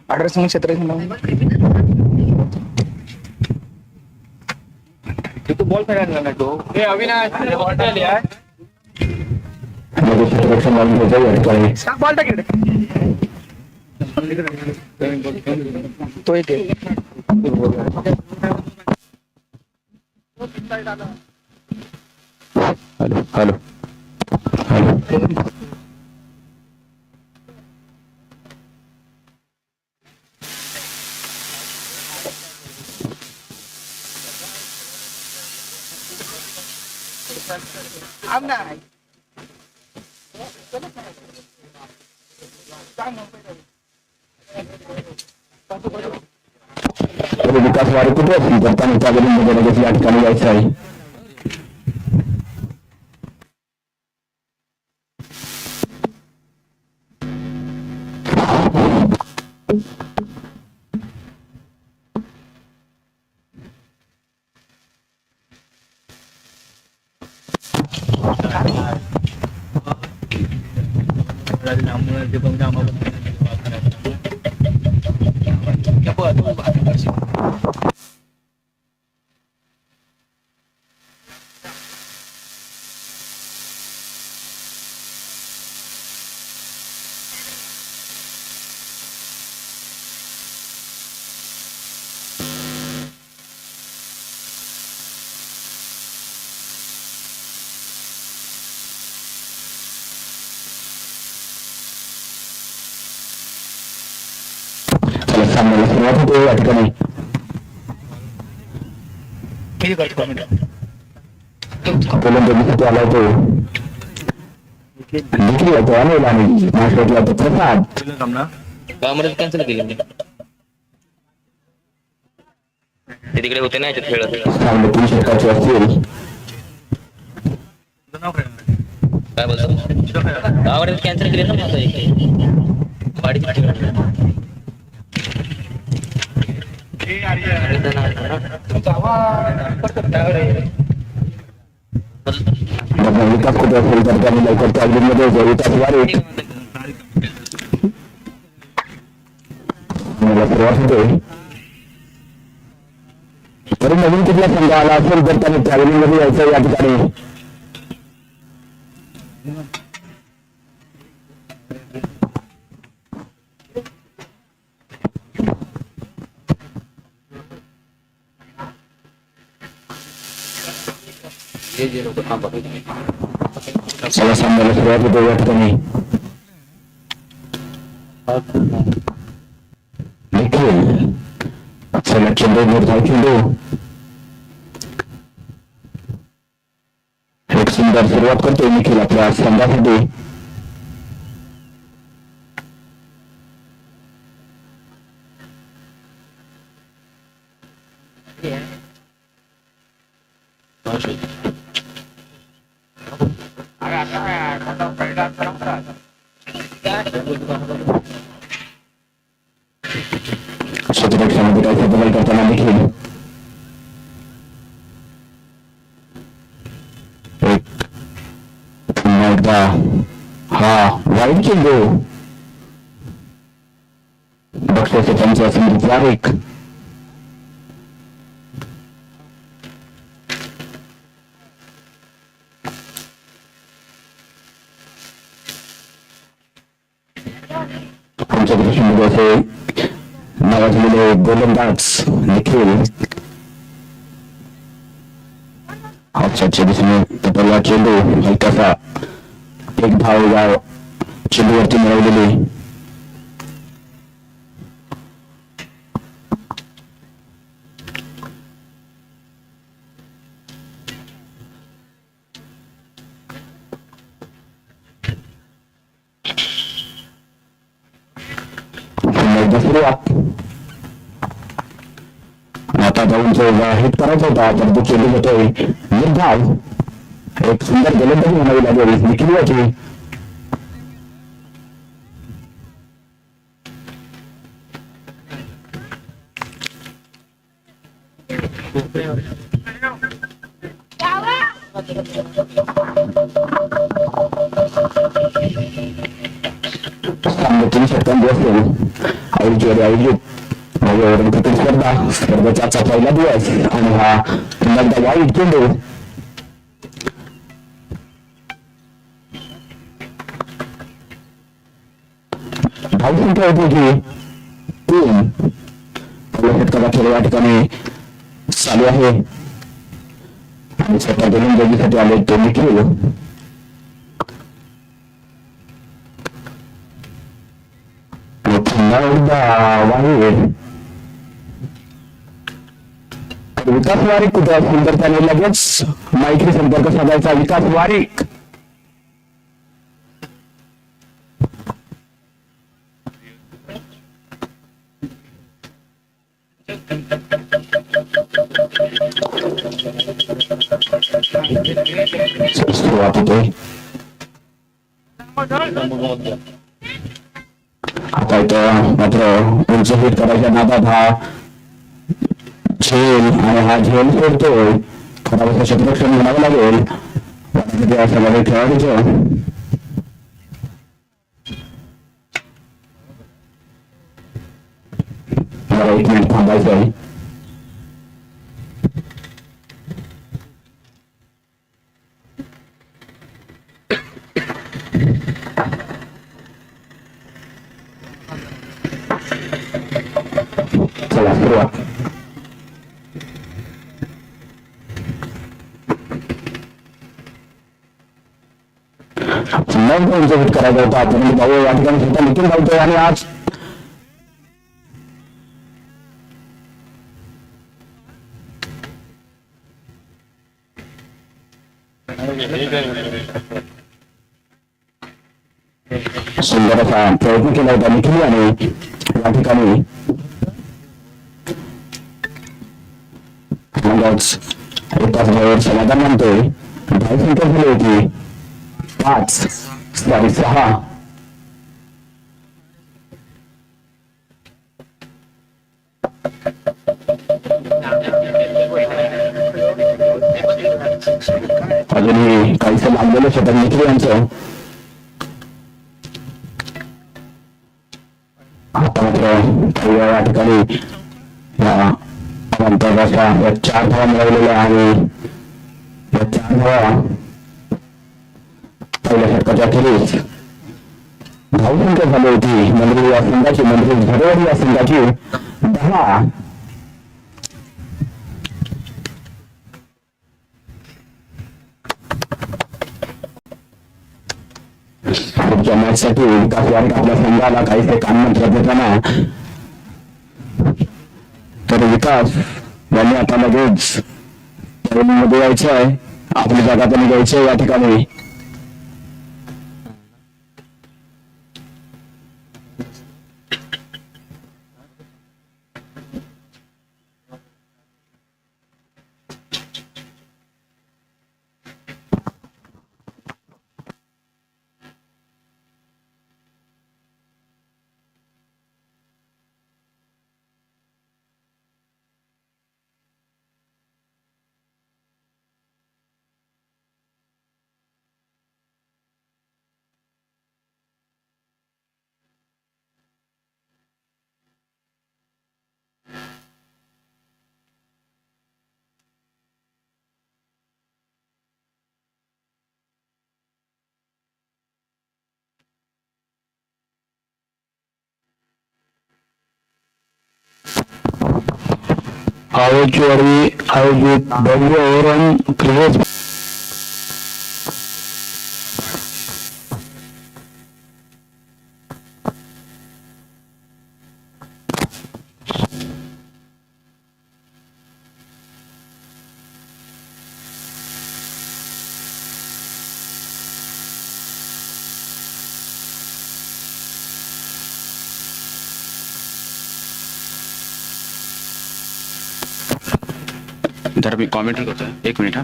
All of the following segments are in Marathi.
18 क्षेत्र तू बॉल खेळायला ना तो अविनाश बॉल आहे बॉल टाक तो इथे हॅलो हॅलो हॅलो विकास वारी कुठे असतील करताना त्या गलीमध्ये लगेच या ठिकाणी यायचं आहे. सामन्याला सुरुवात होते या ठिकाणी गोलंदाजीसाठी आला होतो विक्री होतो अनिल आणि महाराष्ट्रातला होतो प्रसाद कॅन्सल केली ते तिकडे होते ना याच्यात खेळत सामने 3 षटकाचे असतील. काय बोलतो कॅन्सल केले ना विकास कुठे असेल तर त्यांनी लवकर त्या मध्ये विकास वारे प्रवास होते तरी नवीन कुठला संघ आला असेल तर त्याने ट्रॅव्हलिंग मध्ये यायचं या ठिकाणी चला सामन्याला सुरुवात होते या ठिकाणी निखिल चला चेंडू मोठा चेंडू एक सुंदर सुरुवात करतोय निखिल आपल्या संघासाठी क्षेत्ररक्षणामध्ये काय बदल करताना निखिल पुन्हा एकदा हा वाईट चेंडू बक्षाचे त्यांच्या संधीचा एक आमच्या दृष्टीमध्ये असे नावाजलेले गोलंदाज निखिल ऑफसाईडच्या दिशेने तपरला चेंडू हलकासा एक धाव या चेंडूवरती मिळवलेली सुरुवात आता जाऊन जो हिट करायचा होता तर तो चेंडू होतोय निर्धाव एक सुंदर गोलंदाजी म्हणावी लागेल निखिलची सामने 3 षटकांची असेल आयोजित भव्य क्रिकेट स्पर्धेचा आजचा पहिला दिवस आणि हा पुन्हा एकदा वाईट चेंडू धावसंख्या होती की 3. पहिल्या षटकाचा खेळ या ठिकाणी चालू आहे आणि स्वतः गोलंदाजीसाठी आले ते निखिल. पुन्हा एकदा वाईट. विकास वारीक कुठे असेल तर त्याने लगेच मैत्री संपर्क साधायचा. विकास वारीक सुरुवात होते. आता इथं मात्र उंच हिट करायच्या नादात हा झेल आणि हा झेल सोडतोय. खराब क्षेत्ररक्षण म्हणावं लागेल सगळ्या खेळाडूचं. मला 1 मिनिट थांबायचं आहे. चला सुरुवात. हिट करायचा होता आपण भाऊ या ठिकाणी सुद्धा निखिल धावतोय आणि आज सुंदर असा प्रयत्न केला होता निखिल आणि या ठिकाणी एकाच धावेवर समाधान मानतोय. धावसंख्या झाली होती 5-6. अजूनही काहीसं लागलेलं शतक निखिल यांचं. आता मात्र काही या ठिकाणी या 4 धावा मिळवलेल्या आणि या 4 धावा पहिल्या षटकाच्या अखेरीस धावसंख्या झाली होती मंत्री या संघाची झरेवाडी या संघाची 10. पुढच्या मॅच साठी विकास वारीक आपल्या संघाला काहीसे काम म्हणत होताना तर विकास यांनी आता लगेच मध्ये यायचं आहे. आपली जागा त्यांनी घ्यायची आहे या ठिकाणी. आयोजित भव्य ओव्हरऑल क्रिकेट जरा मी कॉमेंट्री करतोय 1 मिनिट.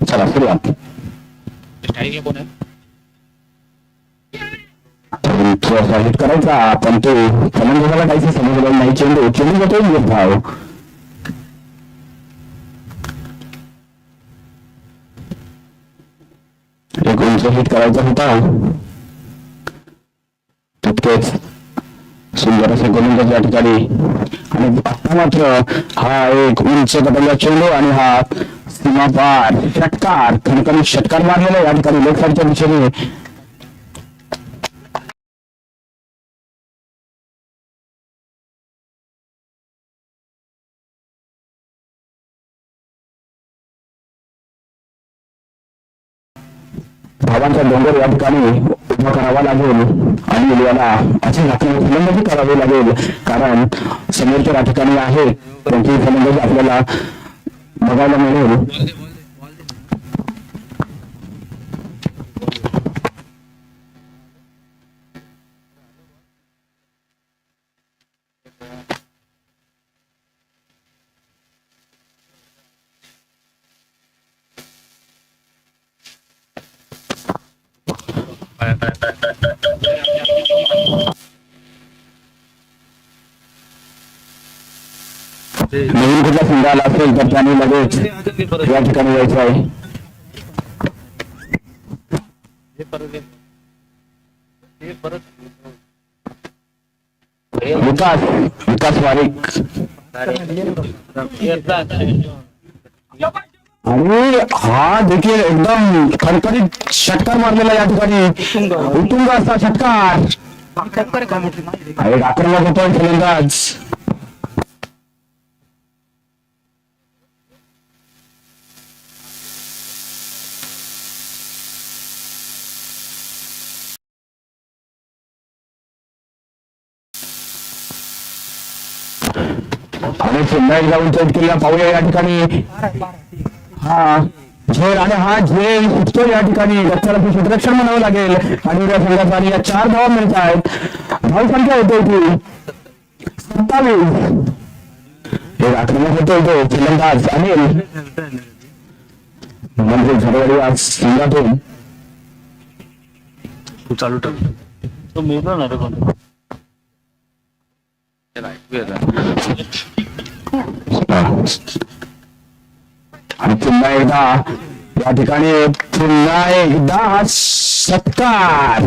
चला सुरुवात. कोण आहे हिट करायचा, पण तो फलंदाजाला काहीच समजलं नाही. चेंडू जातोय निर्धाव. एक उंच हिट करायचा होता, तितकेच सुंदर असे गोलंदाज या ठिकाणी. आणि आता मात्र हा एक उंच गटाला चेंडू आणि हा सीमापार षटकार, खणखणीत षटकार मारलेला या ठिकाणी लोकसाईच्या दिशेने. धावांचा डोंगर या ठिकाणी उभा करावा लागेल आणि याला अशी फलंदाजी करावी लागेल, कारण समोरच्या या ठिकाणी आहे त्यांची फलंदाजी आपल्याला बघायला मिळेल. नवीन कुठला संघ आला असेल तर त्याने लगेच या ठिकाणी यायचं आहे. विकास वारिक आणि हा देखील एकदम खणखणीत षटकार मारलेला या ठिकाणी, उत्तुंग असा षटकार. एक आक्रमक होतोय फलंदाज. आणि पुन्हा एकदा उंच केलेला पाहूया या ठिकाणी. हा झेल आणि हा झेल उठतो या ठिकाणी. लक्षाला क्षेत्ररक्षण म्हणावं लागेल आणि या संघाचा आणि या 4 धावा मिळत आहेत. धाव संख्या होते ती 27. एक आक्रमक होतो तो फलंदाज अनिल म्हणजे झरवाडी आज संघातून चालू ठेव तो मिळतो ना रे कोण आणि पुन्हा एकदा या ठिकाणी पुन्हा एकदा षटकार.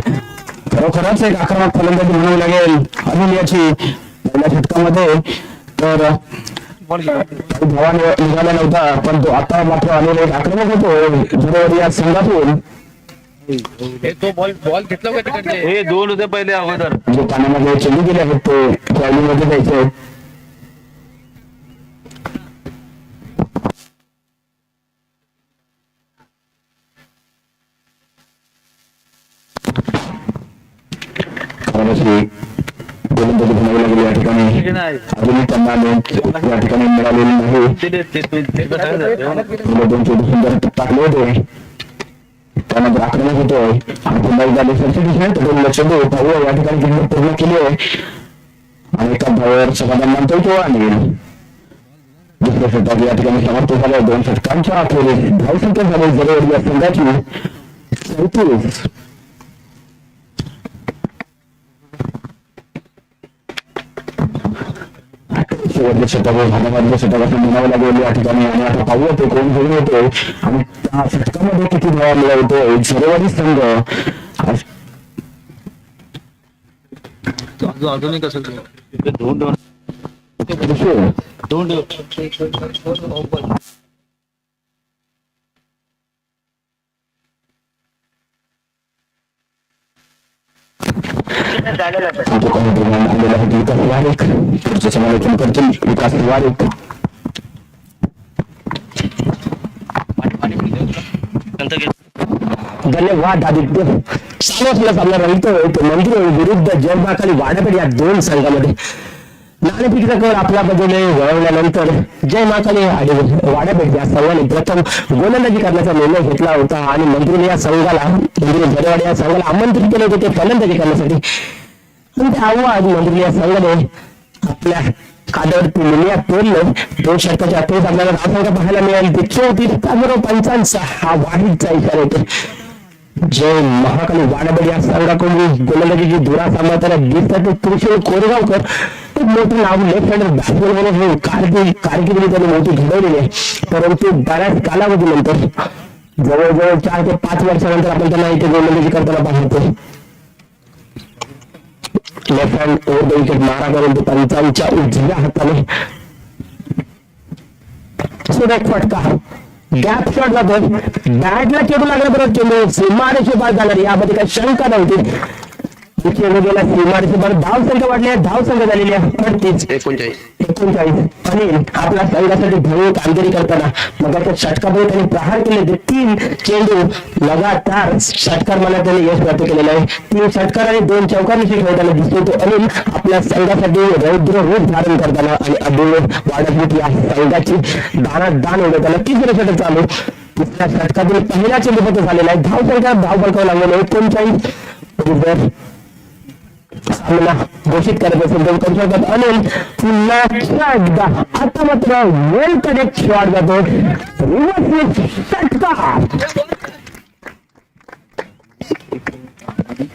खरोखरच एक आक्रमक फलंदाजी म्हणावी लागेल अनिल याची पहिल्या षटकामध्ये. तर धावा निघाला नव्हता, पण तो आता मात्र अनिल एक आक्रमक होतो झरवाडी या संघातून. तो बॉल घेतला का तिकडे? हे 2 होते पहिले अगोदर जो पाण्यामध्ये चेंडू गेले आहेत तो ट्रॅव्हलिंग मध्ये जायचे. गोलंदाजी बनावी लागली या ठिकाणी. अजूनही त्यांना या ठिकाणी मिळालेली नाही. 2 चेंडू सुंदर टाकले होते, त्यानंतर आक्रमक होतोय आणि पुन्हा एकदा लेफ्टच्या दिशेने चेंडू पाहूया या ठिकाणी किंमत पूर्ण केली आहे आणि एका धावावर समाधान मानतोय तो. आणि दुसऱ्या षटकात या ठिकाणी समाप्त झालं. 2 षटकांच्या अखेरीस धावसंख्या झाली जवळ या संघाची 37. शेवटच्या षटकावर भागामधल्या षटकाचं म्हणावं लागेल या ठिकाणी. आणि आता पाहूया ते कोण घेऊन येतो आणि त्या षटकामध्ये किती धावा मिळवतोय झरवाडी संघ. अजूनही कसं विकास वारिक पुढचं समालोचन करतील. विकास वारिक धन्यवाद आदित्य. सामोरला सामना रंगतोय तो मंदिर विरुद्ध जयमाखाली वाडापेठ या 2 संघामध्ये. नाणेफेकीचा कवर आपल्या बाजूने वळवल्यानंतर जयमाखाली आणि वाडापेठ या संघाने प्रथम गोलंदाजी करण्याचा निर्णय घेतला होता आणि मंत्रीने या संघाला झरवाडी या संघाला आमंत्रित केले होते ते फलंदाजी करण्यासाठी. पण ते आव्हान मंत्री या संघाने आपल्या कादरती लिनिया तोडलं. 2 षटकाच्या अखेरीस आपल्याला धावसंख्या पाहायला मिळाली ती 34. 55 हा वाढीचा इशारा येतो. जय महाकाली वाडाबडी या संघाकडून गोलंदाजीची धुरा सांभाळताना दिसतात ते त्रिशूल कोरेगावकर. खूप मोठं नाव लेफ्ट हँडर बॅट्समन म्हणून कारकिर्दी त्यांनी मोठी घडवलेली आहे. परंतु बऱ्याच कालावधीनंतर जवळजवळ 4 ते 5 वर्षानंतर आपण त्यांना इथे गोलंदाजी करताना पाहतो. Left hand over the wicket मारा करून ते पंचांच्या उजव्या हाताने सुरेख फटका गॅप शॉट जातोय. बॅटला चेंडू लागल्याबरोबर चेंडू सीमारेषे बाद झाला. यामध्ये काही शंका नव्हती. चेंडू गेला सीमारेषे बाद. धाव संख्या वाढली. धाव संख्या झालेली आहे 39. आणि आपल्या संघासाठी भव्य कामगिरी करताना मग त्या षटकामध्ये त्यांनी प्रहार केले. 3 चेंडू लगातार षटकार मला त्यांनी यश प्राप्त केलेलं आहे. 3 षटकार आणि 2 चौकांविषयी खेळताना दिसतो तो अनिल आपल्या संघासाठी रौद्र रूप धारण करताना आणि अब्दुल वाडत या संघाची दान उडवताना 3 षटक चालू. तिसऱ्या षटकातील पहिला चेंडू बद्दल झालेला आहे. धाव संख्या बळकावं लागलेलं आहे 39. सामना घोषित करत असेल तर करू शकतात अनिल. पुन्हा एकदा आता मात्र वेल कनेक्ट शॉट जातो. रिव्हर्स षटकार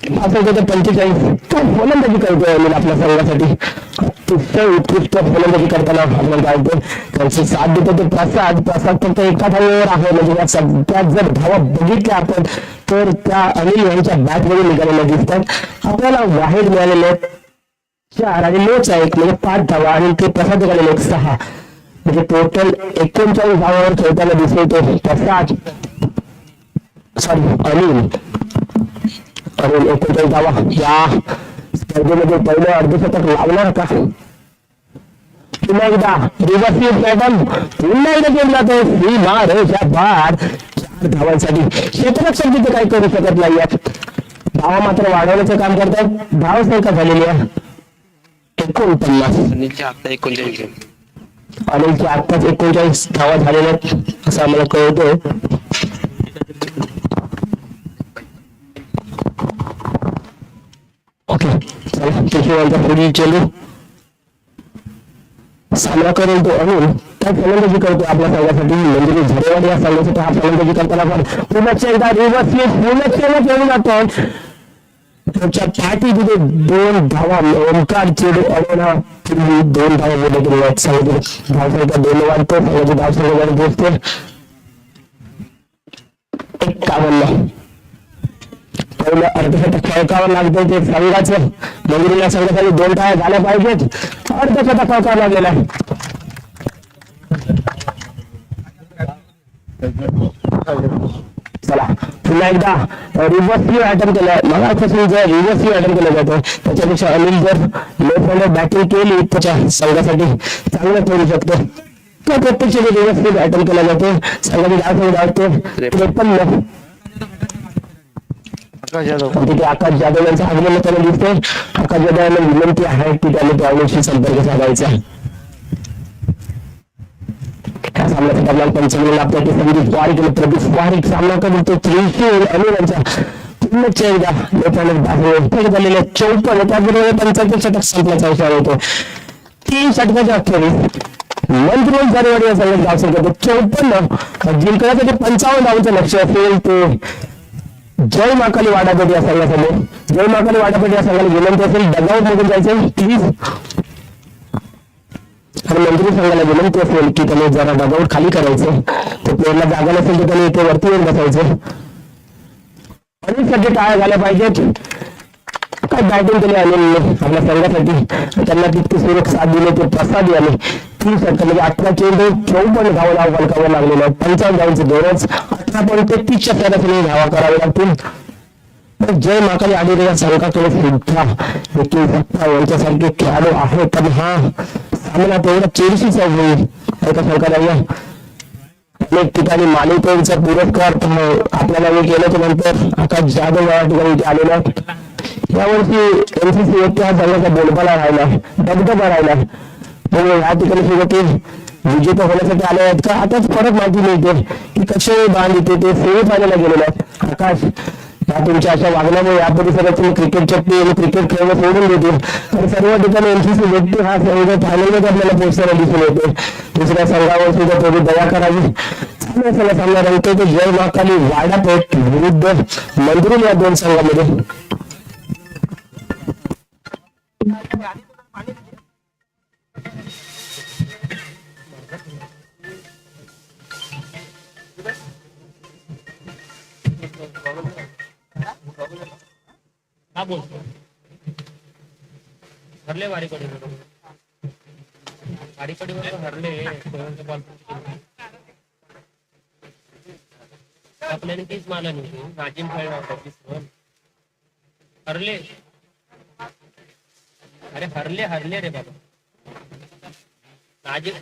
45. फलंदाजी करतोय अनिल आपल्या संघासाठी. अतिशय उत्कृष्ट फलंदाजी करताना आपण पाहतो. त्यांची साथ देतो ते प्रसाद फक्त एका धावेवर आहे. म्हणजे सगळ्यात जर धावा बघितल्या आपण तर त्या अनिल यांच्या बॅट मधून निघालेल्या दिसतात. आपल्याला वाहेड मिळालेले 4 आणि लोच आहे म्हणजे 5 धावा आणि ते प्रसाद निघालेले 6 म्हणजे टोटल 39 धावावर खेळताना दिसतो तो प्रसाद अनिल 39 धावा. या स्पर्धेमध्ये पहिलं अर्धशतक लावणार का? पुन्हा एकदा रिव्हर्स पॅटर्न पुन्हा एकदा गेम जातो. सीमारेषा बाद 4 धावांसाठी क्षेत्ररक्षक तिथे काही करू शकत नाही. धावा मात्र वाढवण्याचं काम करतात. धाव संख्या झालेली आहे 49. अनिलच्या आत्ताच 39 धावा झालेल्या आहेत असं आम्हाला कळतोय. ओके चला पुढील चेंडू सामना करेल तो अनिल. काय फलंदाजी करतो आपल्या संघासाठी मंदिरी झरेवाडी या संघासाठी हा फलंदाजी करताना पण पुन्हा एकदा रिव्हर्स खेळून जातो. त्याच्या पाठी तिथे 2 धावा ओंकार चेडू अडवणा 2 धावा मोठे केले आहेत. संघाची धावसंख्या 2 वाढतो. संघाची धावसंख्या पोहोचते 51. पहिलं अर्धशतक खेळकावं लागतं ते संघाचं. मंदिरीला संघासाठी 2 टाळ्या झाल्या पाहिजेत. अर्धशतक खेळकावं लागलेला आहे. चला पुन्हा एकदा रिव्हर्स अटेम्प्ट केलं. मगापासून जर रिव्हर्स अटेम्प्ट केलं जातं त्याच्यापेक्षा अनिल जर लेफ्ट हँडर बॅटिंग केली त्याच्या संघासाठी चांगलं खेळू शकतो. तो प्रत्यक्ष रिव्हर्स अटेम्प्ट केला जातो. संघाची धाव धावतो 53. तिथे आकाश जाधव यांचं आगमन त्याला दिसतंय. आकाश जाधव यांना विनंती आहे की त्याने त्यावेळेशी संपर्क साधायचा. त्या सामन्यासाठी आपल्याला पंचमीला आपल्याला संदीप वारिक आणि प्रदीप वारिक सामना करतो. त्रिशूल अनिल यांचा पुन्हा एकदा लोकांना झालेल्या 54 त्याबरोबर 75 षटक संपल्याचा विचार होतो. 3 षटकाच्या अखेरीस मंत्री झरेवाडी या संघात धाव संख्या 54 जिंकण्यासाठी 55 धावांचं लक्ष असेल ते जय महाकाली वाडापेठ या संघासाठी. जय महाकाली वाडापेठ या संघाला विनंती असेल डगआउट मधून जायचं प्लीज. आणि मंत्री संघाला विनंती असेल की त्याने जरा डगआउट खाली करायचं. तो प्लेअरला जागा नसेल तर त्याने इथे वरती येऊन बसायचं. अनिलसाठी टाळ्या झाल्या पाहिजेत. काय बॅटिंग केली अनिलने आपल्या संघासाठी. त्यांना तितकी सुरक्षा साथ दिली ते प्रसाद याने 3 षटकामध्ये 18 चेंडू 54 धावा फलकावर लागलेले आहेत. 55 धावांचे दररोज 18.33 सरासरी धावा करावे लागतील. जय महाकाली आलेले या संघाकडे सुद्धा यांच्यासारखे खेळाडू आहे. पण हा सामना तेवढा चेरशीचा होईल एका सरकारला. अनेक ठिकाणी मालिकेचा पुरस्कार आपल्याला मी केलं नंतर आकाश जाधव या ठिकाणी आलेला आहे. यावर्षी एमसीसी व्यक्ती हा संघाचा बोलबाला राहिला दबदबा राहिला. या ठिकाणी सुद्धा ते विजेता होण्यासाठी आले आहेत का आताच फरक माहिती मिळते की कसे बांध येते ते सेमीफायनलला गेलेले आहेत. आकाश या तुमच्या अशा वागण्यामुळे या परिसरात तुम्ही क्रिकेटच्या प्ले आणि क्रिकेट खेळणं सोडून देतील तर सर्व ठिकाणी एमसीसी व्यक्ती हा संघ फायनलमध्ये आपल्याला पोहोचताना दिसून येते. दुसऱ्या संघावर सुद्धा थोडी दया करावी. सामना रंगतोय तो जय महाकाली वाडापेठ विरुद्ध मंदिर या दोन संघामध्ये. हा बोलतो हरले वारीकडे हरले आपल्याने तीच माला नाही नाजिम खेळला होता हरले. अरे हरले रे बाबा.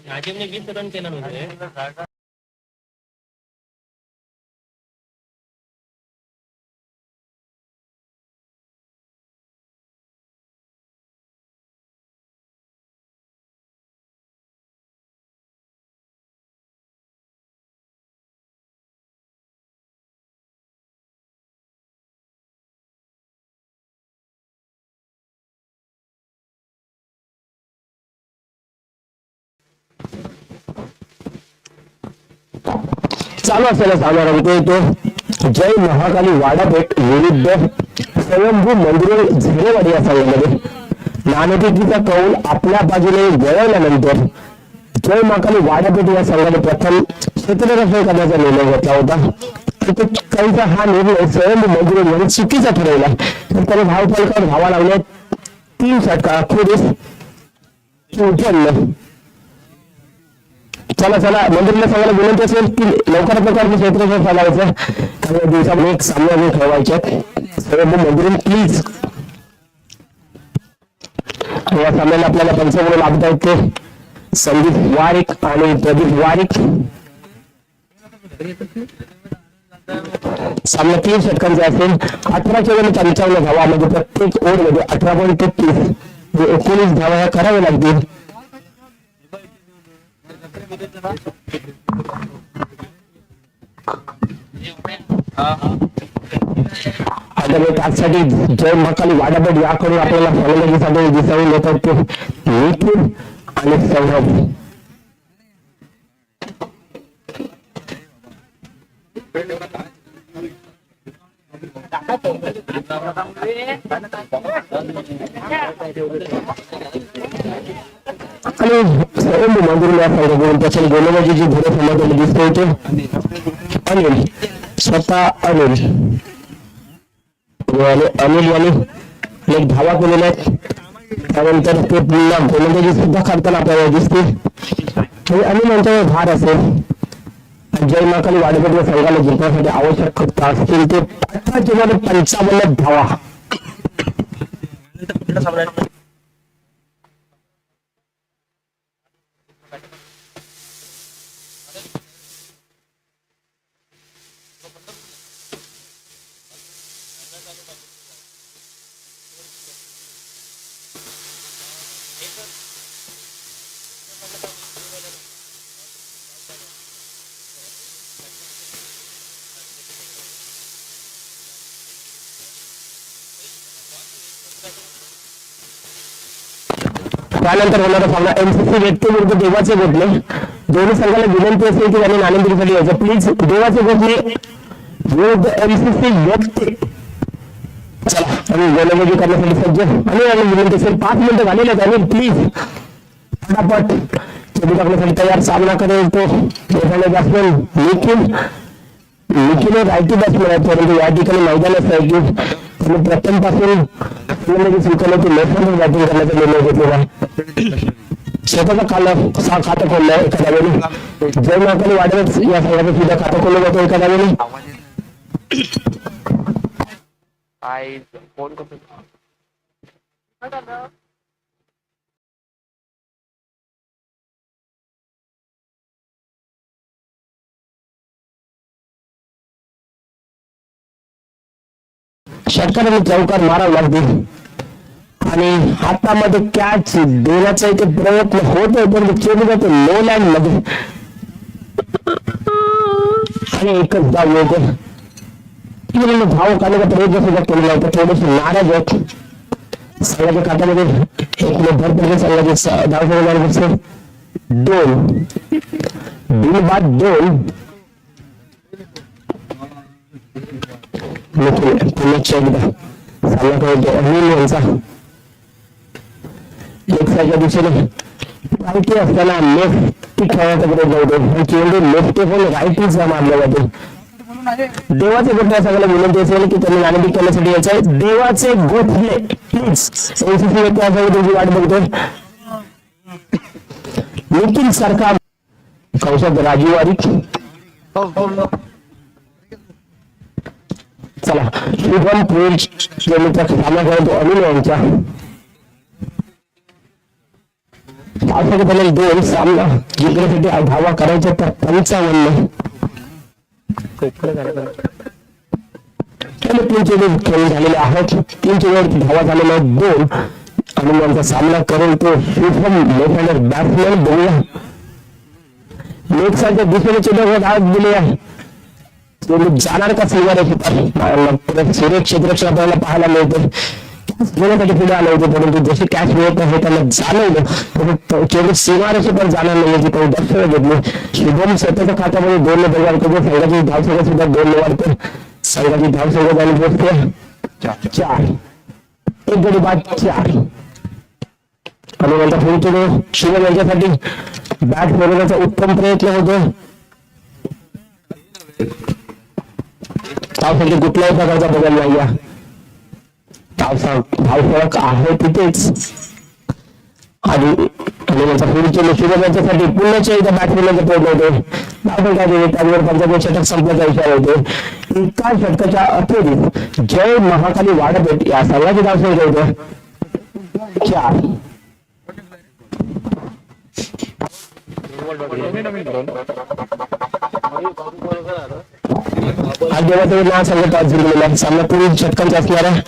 नाजिमने 20 रन केला नव्हते. चालू असलेला सामना रंगतोय तो जय महाकाली वाडापेठ विरुद्ध स्वयंभू मंदिर झिरेवाडी या संघामध्ये. नाणेफेकीचा कौल आपल्या बाजूने वळवल्यानंतर जय महाकाली वाडापेठ या संघाने प्रथम क्षेत्ररक्षण करण्याचा निर्णय घेतला होता. त्यांचा हा निर्णय स्वयंभू मंदिर यांनी चुकीचा ठरवला. तर त्याने धावफलकावर धावा लावल्या 3 षटका अखेरीस 54. चला मंदिरला सांगायला विनंती असेल की लवकरात लवकर क्षेत्ररक्षण चालवायचं. काही दिवसामध्ये एक सामना ठेवायचे स्वयंभू मंदिर प्लीज. या सामन्याला आपल्याला पंच म्हणून लाभत आहेत ते संदीप वारिक आणि प्रदीप वारिक. सामना 3 षटकांचा असेल. 18 धावा म्हणजे प्रत्येक ओव्हरमध्ये 18.33 19 धावा ह्या कराव्या लागतील. त्यासाठी जय महाकाली वाडापेठ याकडून आपल्याला फलंदाजीसाठी दिसावून येतात ते निखिल आणि सौरभ. आणि स्वयंभू मंदिर या संघाकडून त्याच्या गोलंदाजीची धुरे समाजाला दिसते होते. अनिल स्वतः अनिल यांनी एक धावा केलेल्या आहेत. त्यानंतर ते पुन्हा गोलंदाजी सुद्धा करताना आपल्याला दिसते. अनिल यांच्यावर भार असेल. जय महाकाली वाडापेठ संघाला जिंकण्यासाठी आवश्यक असतील ते 18 धावा. त्यानंतर होणारा सामना एमसीसी व्यक्ती विरुद्ध देवाचे गोठणे. दोन्ही संघाला विनंती असेल की त्यांनी नाणेफेकीसाठी यायचं प्लीज. देवाचे गोठणे विरुद्ध एमसीसी व्यक्ती. चला आणि गोलंदाजी करण्यासाठी सज्ज आणि विनंती असेल. 5 मिनिटं झालेले आहेत आणि प्लीज फटाफट चेंडू टाकण्यासाठी तयार. सामना करेल तो बॅट्समॅन निखिल रायटी बॅट्समॅन आहे. परंतु या ठिकाणी मैदान असं आहे की त्यांनी प्रथम पासून स्वीकारलं की लेफ्ट हँड बॅटिंग करण्याचा निर्णय घेतलेला आहे. स्वतःचा खातं खोललं आहे एखाद्या वेळी. जय महाकाली वाडापेठ या संघाचं सुद्धा खातं खोललं जातं एखाद्या वेळी. षटकाराने चौकार मारावा लागतील आणि हातामध्ये कॅच देण्याचा इथे प्रयत्न होत आहे पण चेंडू जातो लो लँड मध्ये आणि एकच धाव येतो. धाव काढण्याचा प्रयत्न सुद्धा केलेला होता. थोडेसे नाराज आहेत. संघाच्या खात्यामध्ये एक भरपूर संघाचे धाव 2 बिनबाद 2 निखिल पुण्याच्या एकदा सामना करतो अनिल यांचा लेफ्टच्या दिशेने राईटी असताना लेफ्ट खेळायचा प्रयत्न होतो चेंडू लेफ्ट पण राईटीचा मारला जातो. देवाचे गोठले सगळ्याला विनंती असेल की त्यांनी नाणेफेक करण्यासाठी यायचंय. देवाचे गोठले प्लीज एनसीसी व्यक्ती तुमची वाट बघतोय. निखिल सारखा कौशात राजीव वारीक चला शुभम प्रेमचा सामना करतो अनिल यांच्या पावसाळ्यात दोन सामना जिंकण्यासाठी धावा करायच्या तर 55 तीन चेंडू खेळून झालेले आहेत. 3 चेंडूवर धावा झालेल्या आहेत 2 आणि यांचा सामना करेल तो शुभम लेफ्ट हँडर बॅट्समॅन. बघूया लेफ्टच्या दिशेने चेंडूवर धाव दिली आहे. चेंडू जाणार का सीमारेषेत सुरेख क्षेत्ररक्षण आपल्याला पाहायला मिळते. घेण्यासाठी पुढे आले होते परंतु जसे कॅच मिळत नाही त्यांना जाणवलं चेंडू सीमारेषेवर जाणार नाही याची काही दक्षता घेतली. शुभम स्वतःच्या खात्यामध्ये 2 व्यवहार करतो. संघाची धावसंख्या सुद्धा 2 वाढते. संघाची धावसंख्या झाली पोहोचते 4 एक गडी बाद 4 आणि नंतर पुढे चेंडू शुभम यांच्यासाठी बॅट फिरवण्याचा उत्तम प्रयत्न होतो. धावसंख्या कुठल्याही प्रकारचा बदल नाही. धावफलक आहे तिथेच आणि नंतर पुढे चेंडू शुभम यांच्यासाठी पुण्याच्या एकदा बॅट फिरवण्याचा प्रयत्न होतो. धावफलकाचे त्यावर 55 षटक संपल्याचा इशारा होतो. एका षटकाच्या अखेरीस जय महाकाली वाडपेठ या संघाची धावसंख्या होते 4. आज देवाचं नाव सांगत आज जिंकलेला सामना 3 षटकांचा असणार आहे.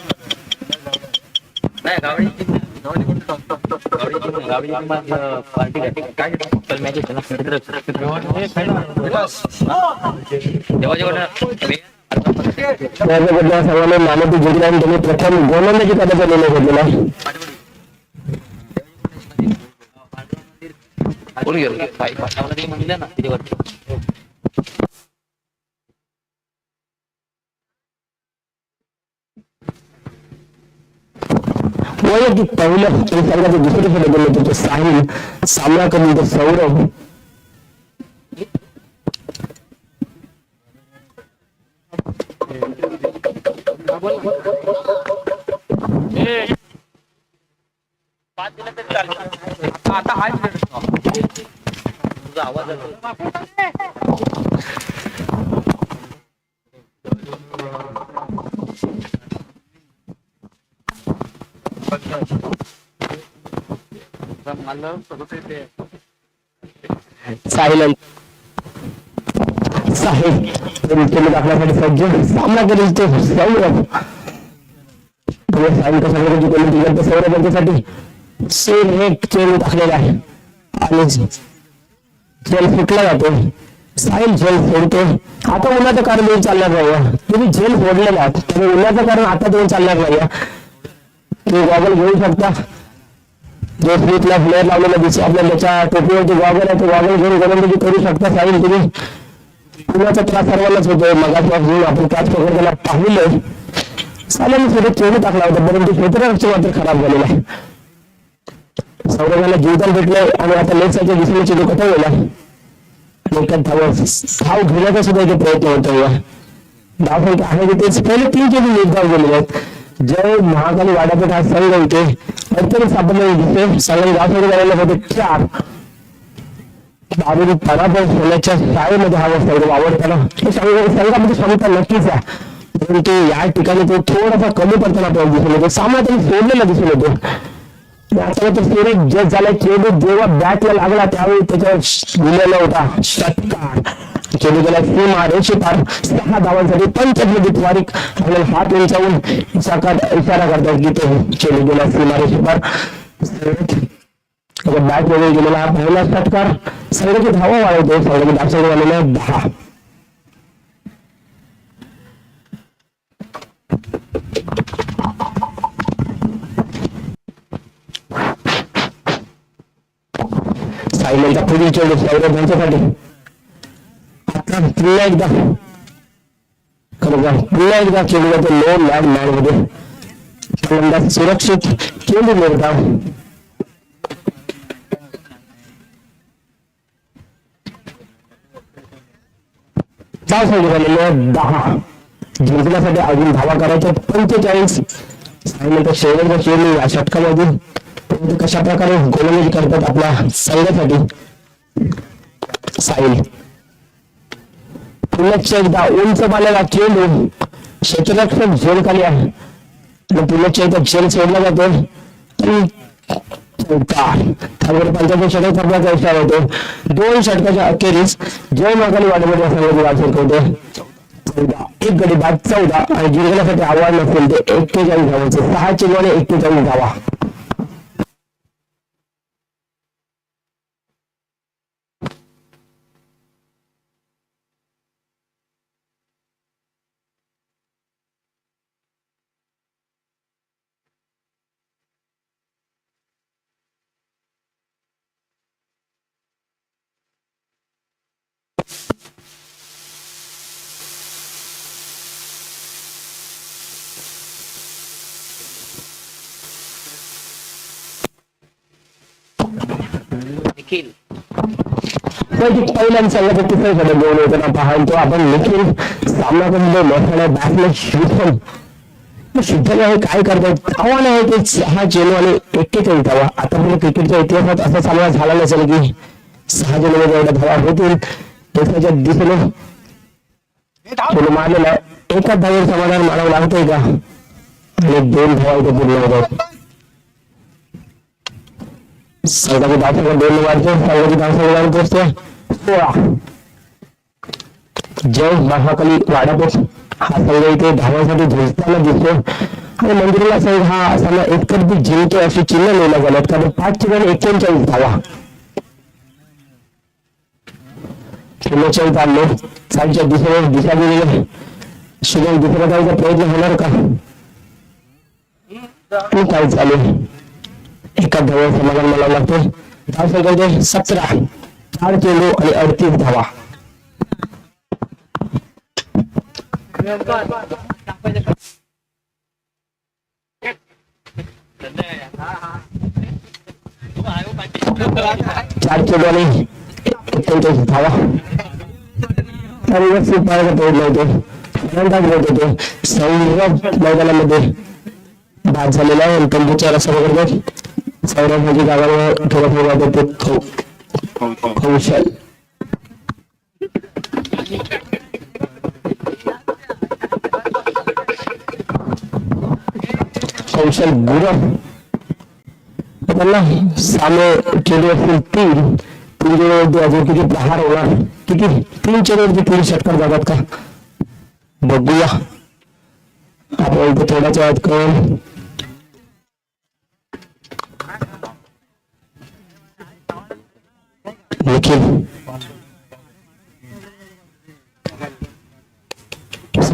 नाणेफेक जिंकली आणि त्यांनी प्रथम गोलंदाजी करण्याचा निर्णय घेतलेला आहे. वैयक्तिक पहिलं संघाचे दुसरे फलंदाज होते तो साहिल. सामना करून तो सौरभ साहिल दाखवण्यासाठी सज्ज सामना करेल तो सौरभ. साहिल सौरभ यांच्यासाठी सेम एक चेंडू टाकलेला आहे आणि झेल फुटला जातो. साहिल झेल फोडतो. आता उन्हाचं कारण देऊन चालणार नाही. तुम्ही झेल फोडलेला आहात त्यामुळे उन्हाचं कारण आता देऊन चालणार नाही. तुम्ही गॉगल घेऊ शकता. जो फ्रीतला फ्लेअर लावलेला दिसतो आपल्याला त्याच्या टोपीवरती गॉगल आहे तो गॉगल घेऊन गोलंदाजी करू शकता. साहिल तुम्ही उन्हाचा त्रास सर्वांनाच होतोय. मगापासून आपण कॅच पकडताना पाहिलं साल्याने थोडं चेंडू टाकला होता परंतु क्षेत्ररक्षण मात्र खराब झालेला आहे. सौरभाला जीवदान भेटलंय आणि आता लेफ्टच्या दिशेने चेंडू कथा गेला. धाव घेण्याचा सुद्धा इथे प्रयत्न होतोय. धाव आहे तेच पहिले 3 चेंडू निर्धाव गेलेले आहेत. जय महाकाली वाडापेठ हा संघ इथे अडचणी सापडलेले दिसते. संघाने धावसंख्या झालेल्या होते 4. दारुडी पराभव होण्याच्या शाळेमध्ये हा सौरभ आवडताना संघामध्ये क्षमता नक्कीच आहे परंतु या ठिकाणी तो थोडासा कमी पडताना आपल्याला दिसून येतो. सामना त्यांनी सोडलेला दिसून येतो. आता तर सिरीज जज झाला. चेंडू जेव्हा बॅटला लागला त्यावेळी त्याच्यावर दिलेला होता षटकार. चेंडू गेला सीमा रेषेपार 6 धावांसाठी. पंचमदीप वारीक आपल्याला हात उंचावून इशारा करतात की तो चेंडू गेला सीमा रेषेपार. बॅट वगैरे गेलेला हा पहिला षटकार. संघाची धावा वाढवतो. संघाची धावसंख्या झालेल्या 10. सायलेंटचा पुढील चेंडू सौरभ यांच्यासाठी आता पुन्हा एकदा पुन्हा एकदा चेंडू जातो लो लॅग मॅन मध्ये. फलंदाज सुरक्षित चेंडू निर्धाव. धाव संख्या झालेली आहे 10. जिंकण्यासाठी अजून धावा करायच्या 45. साईनंतर शेवटचा चेंडू या षटकामध्ये कशा प्रकारे गोलंदाजी करतात आपल्या संघासाठी साहिल. पुन्हा एकदा उंच पाण्याला चेंडू क्षेत्ररक्षक झोन खाली आहे आणि पुन्हा एकदा झेल सोडला जातो. पंचायत षटक ठरण्याचा इशारा होतो. 2 षटकाच्या अखेरीस जय मागाली वाढवण्याच्या संघाची वाटचाल करतो. 1 गडी बाद 14 आणि जिंकण्यासाठी आव्हान नसेल ते 41 धावांचे 6 चेंडू आणि 41 धावा. निखिल पहिल्या संघाचा तिसरा षटक घेऊन येताना पाहतो आपण. निखिल सामना करतो मोठ्याने बॅटमॅन शुद्धने हे काय करतात. आव्हान आहे ते 6 चेंडू आणि 41 धावा. आतापर्यंत क्रिकेटच्या इतिहासात असा सामना झाला नसेल की 6 चेंडूमध्ये एवढ्या धावा होतील. त्याच्या दिशेने चेंडू मारलेला एका धावेवर समाधान मानावं लागतंय का आणि 2 धावा इथे पूर्ण होतात. संघाची धावसंख्या 2 वाढते. संघाची धावसंख्या पोहोचते 16. जय महाकाली वाडापेठ हा संघ इथे धावांसाठी झुंजताना दिसतो आणि मंदिराला संघ हा सामना एकतर्फी जिंकतो अशी चिन्ह लिहिल्या गेल्यात कारण 5 चेंडू आणि 41 धावा. पुण्याच्या आणले साईडच्या दिशेने दिशा दिली. शुभम दुसऱ्या धावाचा प्रयत्न होणार का काय चालू. एका धाव्यावर समाधान मला लागतो. धाव संख्या 17. 4 चेंडू आणि 38 धावा. चार चेंडू आणि 39 धावा. व्यवस्थित पाहायचा प्रयत्न होतो. फलंदाज होत होतो. सौरभ मैदानामध्ये बाद झालेला आहे. तंबूच्या रस्त्यावर सौरभची गावावर थोडं ते कौशल कौशल गुरव त्यांना सामने चेंडू असतील 3 चेंडूवरती अजून किती प्रहार होणार. किती 3 चेंडूवरती 3 षटकार जातात का बघूया आपण इथे थोड्याच वेळात कळून. निखिल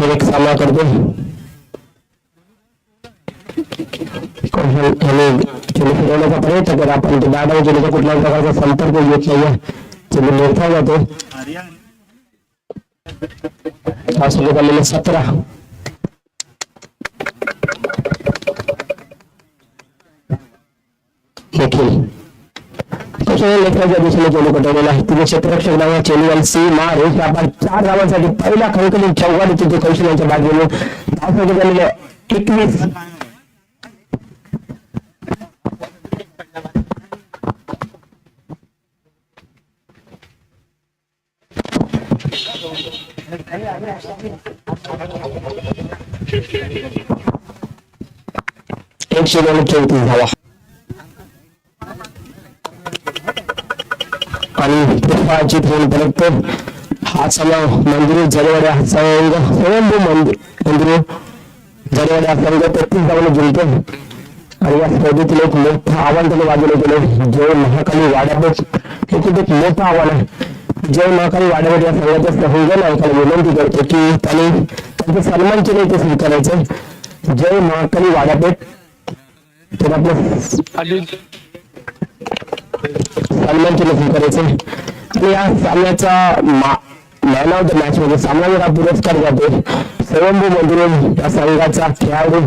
एक सामना करतो. चेंडू फिरवण्याचा प्रयत्न करा आपण तो दादा चेंडूचा कुठल्याही प्रकारचा संपर्क येत नाहीये. चेंडू मोठा जातो. सुरू झालेले 17. निखिल लेखनाच्या दिशेने चेंडू पटवलेला आहे. तिथे क्षेत्ररक्षक नावा चेंडू सी मार एक आपण 4 धावांसाठी पहिला खळखळीत चौकार तिथे कौशल्याच्या बाजूने धावसाठी झालेले 21. एकशे 34 धावा आणि पुष्पाची फोन परत हा सामना मंदिर जरेवाड्या स्वयंभू मंदिर जरेवाड्या संघ 33 धावांनी जिंकतो आणि या स्पर्धेतील एक मोठं आव्हान त्याने बाजूला केलं. जय महाकाली वाड्यापेठ हे खूप एक मोठं आव्हान आहे. जय महाकाली वाड्यापेठ या संघाच्या संघ नायकाला विनंती करतो की त्यांनी त्यांचे सन्मान केले ते स्वीकारायचं. जय महाकाली वाड्यापेठ तर आपलं सन्मान केलं स्वीकारायचं आणि या सामन्याचा मॅन ऑफ द मॅच मध्ये सामनावीर हा पुरस्कार जातो स्वयंभू मंदिर या संघाचा खेळाडू